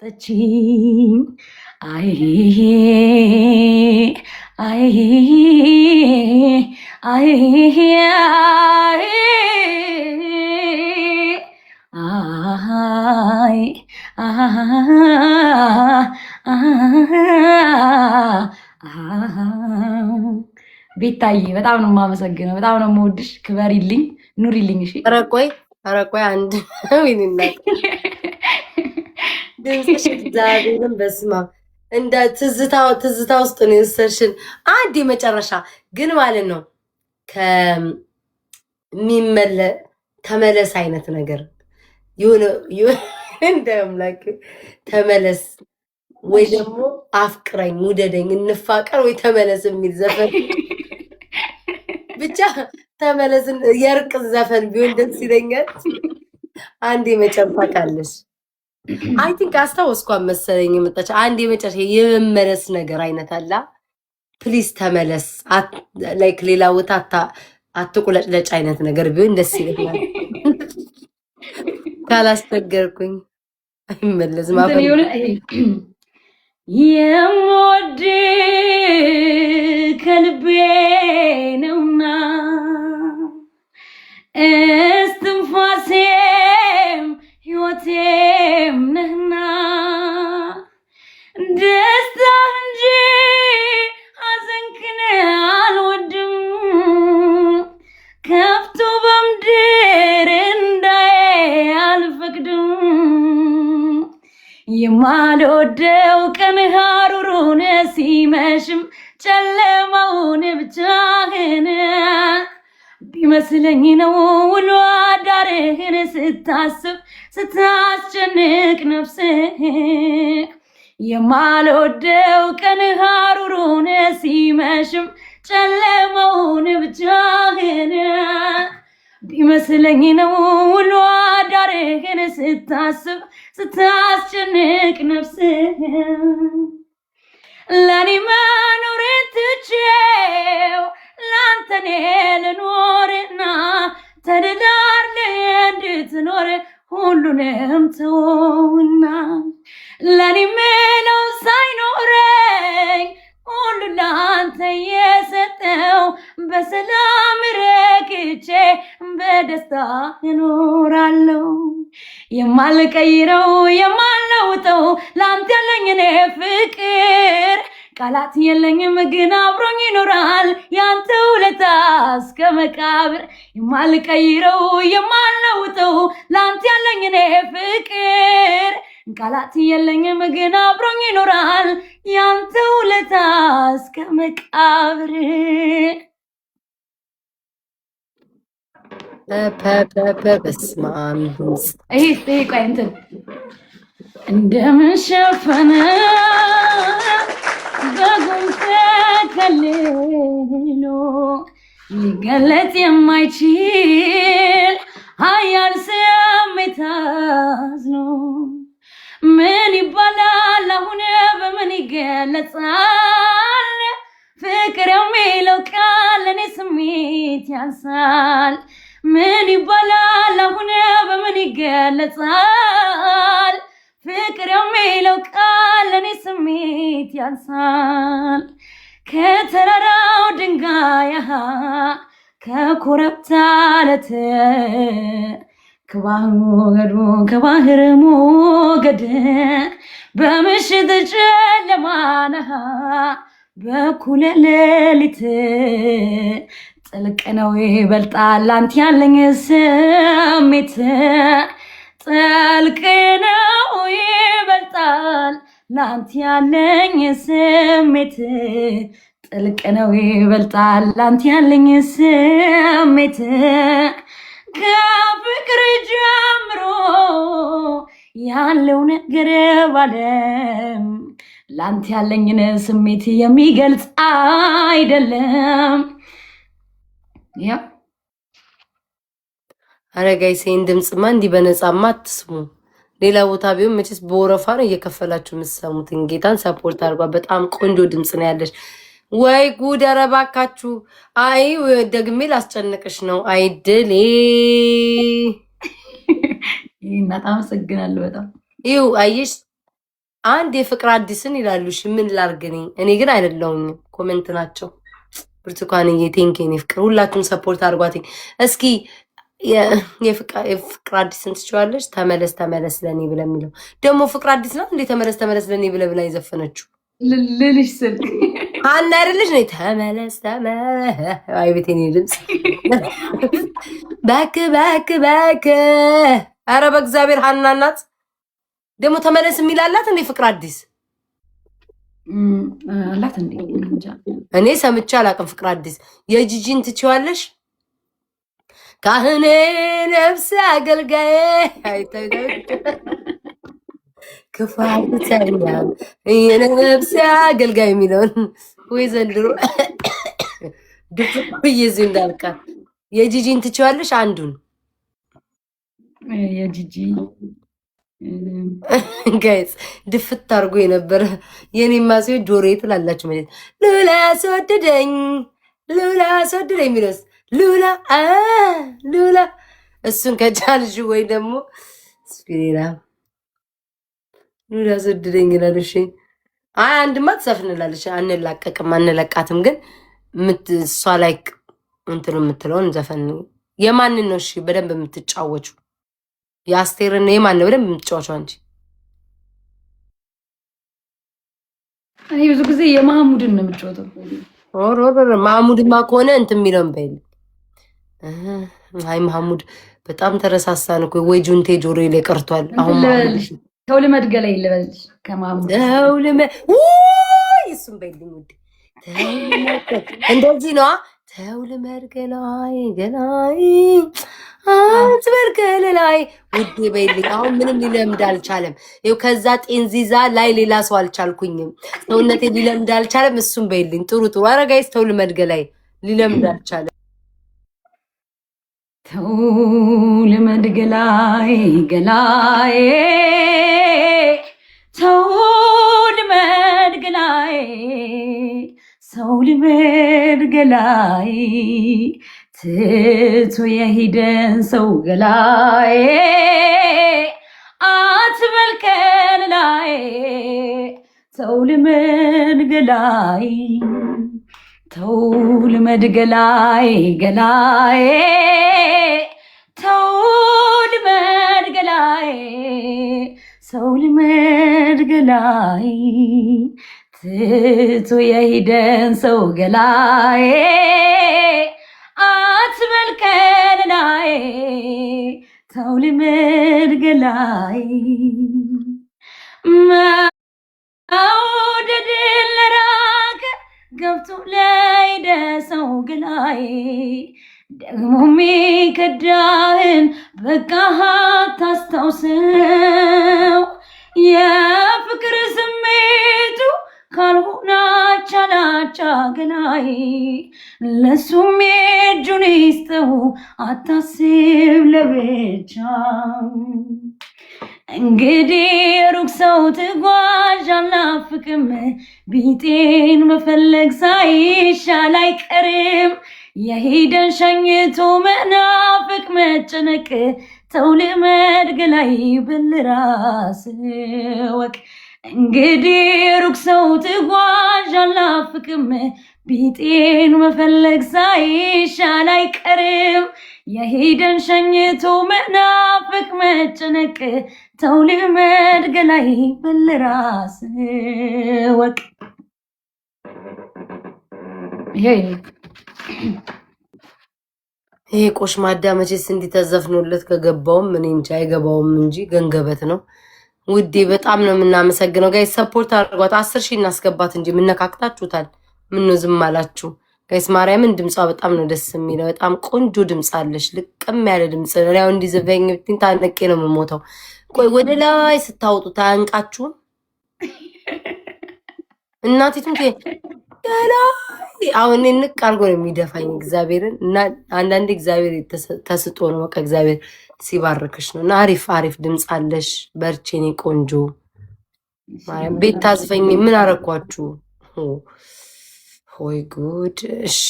ሰጠችኝ አይ አይ አይ ቤታዬ በጣም ነው የማመሰግነው። በጣም ነው የምወድሽ። ክበሪልኝ፣ ኑሪልኝ። እሺ ኧረ ቆይ አንድ ወይንና ድምፅሽ እግዚአብሔርን በስማ እንደ ትዝታ ውስጥ ነው የወሰድሽን። አንድ የመጨረሻ ግን ማለት ነው ተመለስ አይነት ነገር የሆነ እንደ አምላክ ተመለስ ወይ ደግሞ አፍቅረኝ ውደደኝ እንፋቀር ወይ ተመለስ የሚል ዘፈን ብቻ ተመለስን የእርቅ ዘፈን ቢሆን ደስ ይለኛል። አንድ የመጨረሻ ካለሽ አይ ቲንክ አስታወስኳት መሰለኝ የመጣች አንድ የመጨረሻ የመመለስ ነገር አይነት አላ ፕሊዝ ተመለስ ላይክ ሌላ ቦታ አትቁለጭለጭ አይነት ነገር ቢሆን ደስ ይለኛል። ካላስቸገርኩኝ አይመለስም። የምወድ ከልቤ ነውና እስትንፋሴም ሕይወቴም ነህና ደስታ እንጂ ሐዘንክን አልወድም ከፍቶ በምድር እንዳይ አልፈቅድም የማልወደው ቀን ሀሩሩን ሲመሽም ጨለማውን ብቻህን ቢመስለኝ ነው ውሎ አዳርህን ስታስብ ስታስጨንቅ ነፍስህ የማልወደው ቀን ሀሩሩን ሲመሽም ጨለማውን ብቻህን ቢመስለኝ ነው ውሎ አዳርህን ስታስብ ስታስጨንቅ ነፍስህ ለኔ መኖርን ትቼው ላንተኔ ልኖርና ተደላርለ እንድትኖር ሁሉንም ተውና ለኔ ምለው ሳይኖረኝ ሁሉ ላንተ የሰጠው በሰላም ረክቼ በደስታ እኖራለሁ የማልቀይረው የማልለውጠው ላንተ ያለኝ እኔ ፍቅር ቃላት የለኝም ግን አብሮኝ ይኖራል ያንተ ውለታ እስከ መቃብር የማልቀይረው የማልለውጠው ላንተ ያለኝ እኔ ፍቅር ቃላት የለኝም ግን አብሮኝ ይኖራል ያንተ ውለታ እስከ መቃብር። በስመ አብ ይሄ ቆይ እንትን እንደምን ሸፈነ በጉም ተከልሎ ሊገለጥ የማይችል ኃያል ስሜት አዝሎ ምን ይባላል አሁን በምን ይገለጻል? ፍቅር የሚለው ቃል ለኔ ስሜት ያንሳል። ምን ይባላል አሁን በምን ይገለጻል? ፍቅር የሚለው ቃል ለኔ ስሜት ያንሳል። ከተራራው ድንጋይ ከኮረብታ አለት ከባህር ሞገድ በምሽት ጨለማ በኩለ ሌሊት ጥልቅ ነው ይበልጣል ላንተ ያለኝ ስሜት ጥልቅ ነው ይበልጣል ላንተ ያለኝ ስሜት ጥልቅ ነው ይበልጣል ላንተ ያለኝ ስሜት ከፍቅር ጀምሮ ያለው ነገር ባለም ላንተ ያለኝን ስሜት የሚገልጽ አይደለም። ያ አረጋይሴን ድምጽማ እንዲህ በነፃማ አትስሙ። ሌላ ቦታ ቢሆን መቼስ በወረፋ ነው እየከፈላችሁ የምትሰሙት። ጌታን ሰፖርት አድርጓ። በጣም ቆንጆ ድምጽ ነው ያለሽ። ወይ ጉድ! ኧረ እባካችሁ። አይ ደግሜ ላስጨንቅሽ ነው አይድሌ። በጣም አመሰግናለሁ። በጣም ይው አይሽ አንድ የፍቅር አዲስን ይላሉ። እሺ ምን ላርግኝ? እኔ ግን አይደለሁም። ኮሜንት ናቸው። ብርቱካንዬ ቴንኬን ፍቅር ሁላችሁም ሰፖርት አድርጓትኝ። እስኪ የፍቅር አዲስን ትችዋለች። ተመለስ ተመለስ ለኔ ብለ የሚለው ደግሞ ፍቅር አዲስ ነው እንዴ? ተመለስ ተመለስ ለኔ ብለ ብላ የዘፈነችው ልልሽ ስል ሀና አይደለች ነው? ተመለስ ተመለስ አይ ቤቴን ድምፅ ባክ ባክ ባክ። አረ በእግዚአብሔር ሀና ናት ደግሞ ተመለስ የሚላላት እንዴ? ፍቅር አዲስ አላት እንዴ? እኔ ሰምቼ አላውቅም። ፍቅር አዲስ የጂጂን ትችዋለሽ? ካህኔ ነፍስ አገልጋዬ ክፋት ተኛም የነፍስ አገልጋይ የሚለውን ወይ ዘንድሮ ድፍ ብዬ እንዳልቃ የጂጂን ትችዋለሽ? አንዱን የጂጂ ጋይስ ድፍት አድርጎ የነበረ የኔማ ሲሆን ጆሮ ትላላችሁ ማለት ሉላ አስወደደኝ ሉላ አስወደደኝ የሚለውስ ሉላ ሉላ እሱን ከቻልሽ ወይ ደግሞ ስፒሪራ ሉላ አስወደደኝ ይላልሽ። አይ አንድማ ትዘፍንላለች። አንላቀቅም አንለቃትም። ግን እሷ ላይ እንትኑ የምትለውን ዘፈን የማንን ነው? እሺ በደንብ የምትጫወቹ የአስቴርን የማን ነው በደንብ የምትጫወቹ አንቺ? እኔ ብዙ ጊዜ የማህሙድን ነው የምጫወተው። ማህሙድማ ከሆነ እንትን የሚለውን በይል። አይ ማህሙድ በጣም ተረሳሳን እኮ ወይ ጁንቴ ጆሮ ላይ ቀርቷል። አሁን ተው ልመድገላ ይልበልሽ ከማህሙድ እሱም በይልኝ ውዴ። እንደዚህ ነዋ። ተው ልመድገላይ ገላይ አትበርከለ ላይ ውዴ በይልኝ። አሁን ምንም ሊለምድ አልቻለም። ይኸው ከዛ ጤንዚዛ ላይ ሌላ ሰው አልቻልኩኝም። ሰውነቴ ሊለምድ አልቻለም። እሱም በይልኝ። ጥሩ ጥሩ። ኧረ ጋይስ ተው ልመድገላይ ሊለምድ አልቻለም። ተው ልመድገላይ ገላይ ተው ልመድገላይ ሰው ልመድገላይ ትቶ የሄደን ሰው ገላይ አትበልከን ላይ ተው ልመድገላይ ተው ልመድገላይ ገላይ ተው ልመድገላይ ሰው ልመድገላይ ትቶ የሄደን ሰው ገላይ አትበልከን ላይ ተው ልመድገላይ መውደድን ለራቀ ገብቶ ለሄደ ሰው ገላይ ደግሞ ሚከዳህን በቃ ታስታውሰው የፍቅር ስሜቱ ካልሆነ ቻላቻ ገላይ ለሱም የእጁን ይስጠው አታስብ ለብቻ። እንግዲህ ሩቅ ሰው ትጓዥ አልናፍቅም ቢጤን መፈለግ ሳይሻል አይቀርም የሄደን ሸኝቶ መናፍቅ መጨነቅ ተው ልመድገላይ በልራስ ወቅ። እንግዲህ ሩቅ ሰው ትጓዥ አልናፍቅም ቢጤን መፈለግ ሳይሻል አይቀርም የሄደን ሸኝቶ መናፍቅ መጨነቅ ተው ልመድገላይ በልራስ ወቅ። ይሄ ቆሽማዳ መቼስ እንዲተዘፍኖለት ከገባውም እኔ እንጂ አይገባውም እንጂ ገንገበት ነው። ውዴ በጣም ነው የምናመሰግነው። ጋይስ ሰፖርት አድርጓት። 10 ሺህ እናስገባት እንጂ ምነካክታችሁታል። ምነው ዝም አላችሁ? ጋይስ ማርያምን ድምጿ በጣም ነው ደስ የሚለው። በጣም ቆንጆ ድምፅ አለሽ፣ ልቅም ያለ ድምፅ ነው። ያው እንዲዘፈኝ ብትኝ ታነቄ ነው የምሞተው። ቆይ ወደ ላይ ስታወጡ ታንቃችሁም እናቲቱም አሁን ንቅ አድርጎ ነው የሚደፋኝ እግዚአብሔርን። እና አንዳንዴ እግዚአብሔር ተስጦ ነው በቃ እግዚአብሔር ሲባርክሽ ነው። እና አሪፍ አሪፍ ድምፅ አለሽ። በርቼኔ ቆንጆ ቤት ታዝፈኝ። ምን አረኳችሁ? ሆይ ጉድ። እሺ